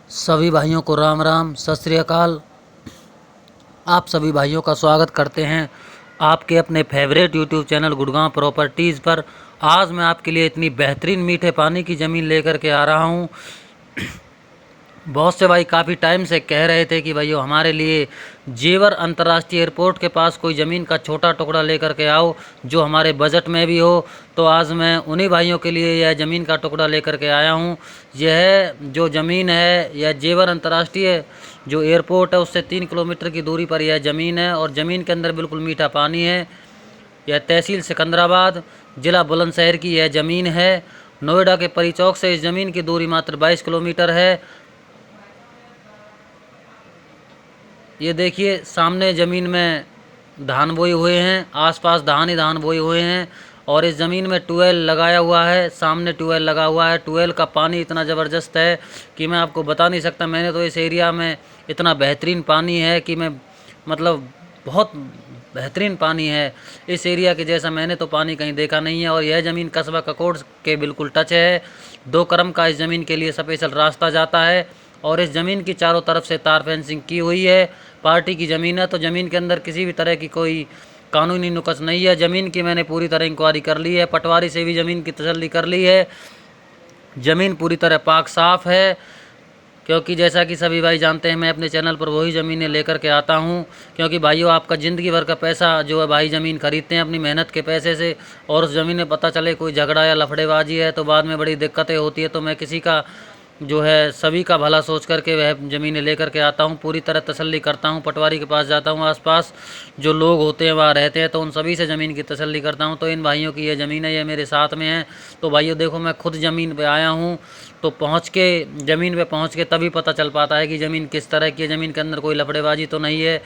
सभी भाइयों को राम राम, सत श्री अकाल। आप सभी भाइयों का स्वागत करते हैं आपके अपने favourite YouTube channel Gurgaon properties पर। आज मैं आपके लिए इतनी बेहतरीन मीठे पानी की ज़मीन लेकर के आ रहा हूं। बहुत से भाई काफ़ी टाइम से कह रहे थे कि भाइयों हमारे लिए जेवर अंतर्राष्ट्रीय एयरपोर्ट के पास कोई ज़मीन का छोटा टुकड़ा लेकर के आओ जो हमारे बजट में भी हो। तो आज मैं उन्हीं भाइयों के लिए यह ज़मीन का टुकड़ा लेकर के आया हूं। यह जो ज़मीन है यह जेवर अंतर्राष्ट्रीय जो एयरपोर्ट है उससे 3 किलोमीटर की दूरी पर यह ज़मीन है और ज़मीन के अंदर बिल्कुल मीठा पानी है। यह तहसील सिकंदराबाद, ज़िला बुलंदशहर की यह ज़मीन है। नोएडा के परी चौक से इस ज़मीन की दूरी मात्र 22 किलोमीटर है। ये देखिए सामने ज़मीन में धान बोए हुए हैं, आसपास धान ही धान बोए हुए हैं और इस ज़मीन में ट्यूबवेल लगाया हुआ है। सामने ट्यूबवेल लगा हुआ है। ट्यूबवेल का पानी इतना ज़बरदस्त है कि मैं आपको बता नहीं सकता। मैंने तो इस एरिया में इतना बेहतरीन पानी है कि मैं मतलब बहुत बेहतरीन पानी है। इस एरिया के जैसा मैंने तो पानी कहीं देखा नहीं है। और यह ज़मीन कस्बा ककोड़ के बिल्कुल टच है। 2 करम का इस ज़मीन के लिए स्पेशल रास्ता जाता है और इस ज़मीन की चारों तरफ से तार फेंसिंग की हुई है। पार्टी की ज़मीन है तो ज़मीन के अंदर किसी भी तरह की कोई कानूनी नुक्स नहीं है। ज़मीन की मैंने पूरी तरह इंक्वायरी कर ली है, पटवारी से भी ज़मीन की तसल्ली कर ली है। ज़मीन पूरी तरह पाक साफ़ है, क्योंकि जैसा कि सभी भाई जानते हैं मैं अपने चैनल पर वही ज़मीनें लेकर के आता हूं। क्योंकि भाइयों आपका ज़िंदगी भर का पैसा जो है भाई ज़मीन खरीदते हैं अपनी मेहनत के पैसे से, और उस ज़मीन में पता चले कोई झगड़ा या लफड़ेबाजी है तो बाद में बड़ी दिक्कतें होती है। तो मैं किसी का जो है सभी का भला सोच करके वह ज़मीनें लेकर के आता हूं, पूरी तरह तसल्ली करता हूं, पटवारी के पास जाता हूं, आसपास जो लोग होते हैं वहाँ रहते हैं तो उन सभी से ज़मीन की तसल्ली करता हूं। तो इन भाइयों की ये ज़मीन है, ये मेरे साथ में है। तो भाइयों देखो मैं खुद ज़मीन पे आया हूं, तो ज़मीन पे पहुँच के तभी पता चल पाता है कि ज़मीन किस तरह की है, ज़मीन के अंदर कोई लफड़ेबाजी तो नहीं है।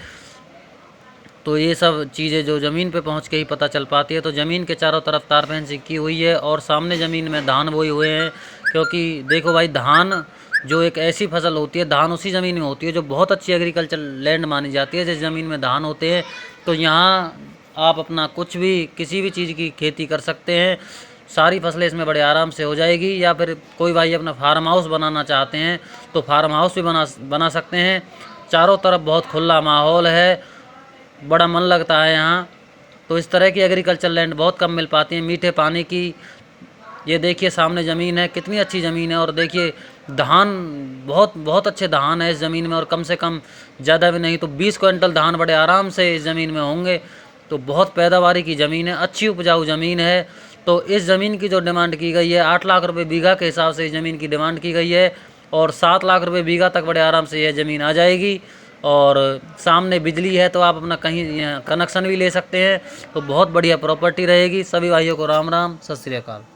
तो ये सब चीज़ें जो ज़मीन पे पहुंच के ही पता चल पाती है। तो ज़मीन के चारों तरफ तार फेंसिंग की हुई है और सामने ज़मीन में धान बोए हुए हैं। क्योंकि देखो भाई धान जो एक ऐसी फसल होती है, धान उसी ज़मीन में होती है जो बहुत अच्छी एग्रीकल्चर लैंड मानी जाती है। जिस ज़मीन में धान होते हैं तो यहाँ आप अपना कुछ भी किसी भी चीज़ की खेती कर सकते हैं। सारी फसलें इसमें बड़े आराम से हो जाएगी। या फिर कोई भाई अपना फार्म हाउस बनाना चाहते हैं तो फार्म हाउस भी बना सकते हैं। चारों तरफ बहुत खुला माहौल है, बड़ा मन लगता है यहाँ। तो इस तरह की एग्रीकल्चर लैंड बहुत कम मिल पाती है मीठे पानी की। ये देखिए सामने ज़मीन है, कितनी अच्छी ज़मीन है। और देखिए धान बहुत बहुत अच्छे धान है इस ज़मीन में, और कम से कम ज़्यादा भी नहीं तो 20 क्विंटल धान बड़े आराम से इस ज़मीन में होंगे। तो बहुत पैदावारी की ज़मीन है, अच्छी उपजाऊ ज़मीन है। तो इस ज़मीन की जो डिमांड की गई है 8 लाख रुपये बीघा के हिसाब से इस ज़मीन की डिमांड की गई है और 7 लाख रुपये बीघा तक बड़े आराम से यह ज़मीन आ जाएगी। और सामने बिजली है तो आप अपना कहीं कनेक्शन भी ले सकते हैं। तो बहुत बढ़िया प्रॉपर्टी रहेगी। सभी भाइयों को राम राम, सत श्री अकाल।